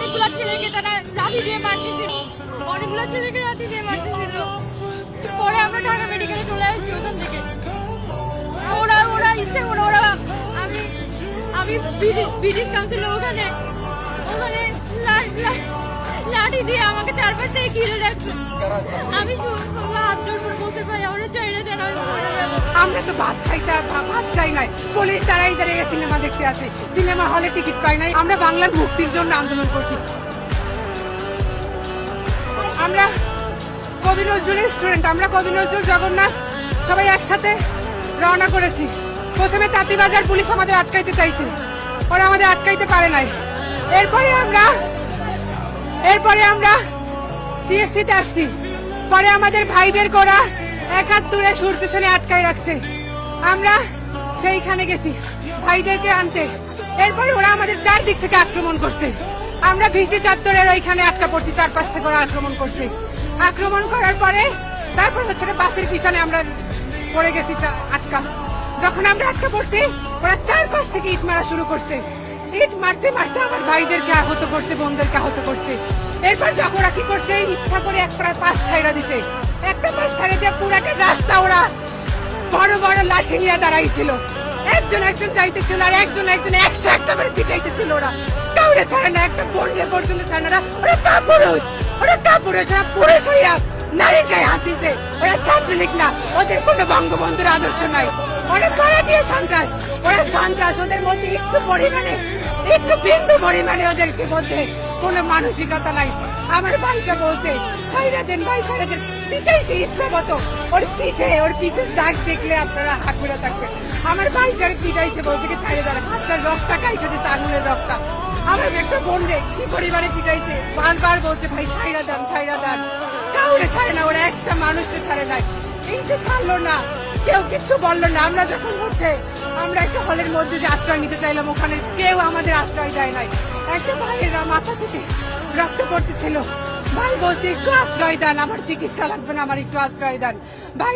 অনেকগুলো ছেলেকে তারা লাঠি দিয়ে মারতেছিল, অনেকগুলো ছেলেকে লাঠি দিয়ে মারতেছিল। পরে আমরা ঢাকা মেডিকেলে চলে আসছি ওখান থেকে। ওরা ওরা ইচ্ছে করে ওরা আমি আমি ব্রিটিশ কাউন্সিলে ওখানে ওখানে লাঠি দিয়ে আমাকে চারপাশ থেকে ঘিরে রাখছে। আমি হাত জোর করে বলতে পারি আমরা চাইলে দেন। আমরা তো ভাত খাইতে ভাত চাই নাই, পুলিশ দাঁড়াই দাঁড়িয়ে সিনেমা দেখতে আসে, সিনেমা হলে টিকিট পাই নাই। আমরা বাংলার মুক্তির জন্য আন্দোলন করছি। আমরা কবি নজরুলের স্টুডেন্ট, আমরা কবি নজরুল জগন্নাথ সবাই একসাথে রওনা করেছি। প্রথমে তাঁতিবাজার পুলিশ আমাদের আটকাইতে চাইছে, ওরা আমাদের আটকাইতে পারে নাই। এরপরে আমরা সিএসসিতে আসছি। পরে আমাদের ভাইদের করা 71 সূর্য সেনে আটকায় রাখছে। আমরা সেইখানে গেছি ভাইদেরকে আনতে। এরপরে ওরা আমাদের চারদিক থেকে আক্রমণ করছে। আমরা ভিসি চত্বরের ওইখানে আটকা পড়ছি, চারপাশ থেকে ওরা আক্রমণ করছে। আক্রমণ করার পরে তারপর হচ্ছে বাসের পিছনে আমরা পড়ে গেছি আটকা। যখন আমরা আটকা পড়ছি ওরা চারপাশ থেকে ইট মারা শুরু করছে। ইট মারতে মারতে আমার ভাইদেরকে আহত করছে, বোনদেরকে আহত করছে। এরপর যখন ওরা কি করছে, ইচ্ছা করে একটা পাশ ছাইড়া দিছে। একটা পাশ ছাড়ে দিয়ে পুরাটা রাস্তা ওরা বড় বড় লাঠি নিয়ে দাঁড়াইছিল। একজন যাইতেছিল আর একজন 101টা করে পিটাইতেছিল। ওরা কাউরে ছাড়ে না, একটা বোনকে পর্যন্ত ছাড়ে না। ওরা কাপুরুষ, ওরা পুরুষ হইয়া নারীর গায়ে হাত দিতে। ওরা ছাত্রলীগ না, ওদের কোনো বঙ্গবন্ধুর আদর্শ নাই। ওরা কারা দিয়ে সন্ত্রাস, ওরা সন্ত্রাস। ওদের মধ্যে একটু বিন্দু পরিমাণে ওদেরকে মধ্যে কোনো মানসিকতা নাই। আমার ভাইটা বলতে ছাইরা দেন ভাই, ছাইরা দেন। পিটাইছে ইচ্ছা মতো। ওর পিঠের দাগ দেখলে আপনারা হাত মেরে থাকবেন। আমার ভাইটার পিটাইছে, বলতে ছাইড়ে দেন, হাতটার রক্তটা কাইটে দিতে, আঙুলের রক্তটা। আমার একটা বোন রে কি পরিবারে পিটাইছে, বারবার বলছে ভাই ছাইড়া দেন। কাউরে ছাড়ে না, ওরা একটা মানুষকে ছাড়ে নাই। এই যে ছাড়লো না, কেউ কিচ্ছু বললো না। আমরা যখন হচ্ছে আমরা একটা হলের মধ্যে যে আশ্রয় নিতে চাইলাম, ওখানে কেউ আমাদের আশ্রয় দেয় নাই। একটা ভাইয়ের মাথা থেকে রক্ত পড়তেছিল। ভাই বলছে একটু আশ্রয় দেন, আমার চিকিৎসা লাগবে না, আমার একটু আশ্রয় দেন ভাই।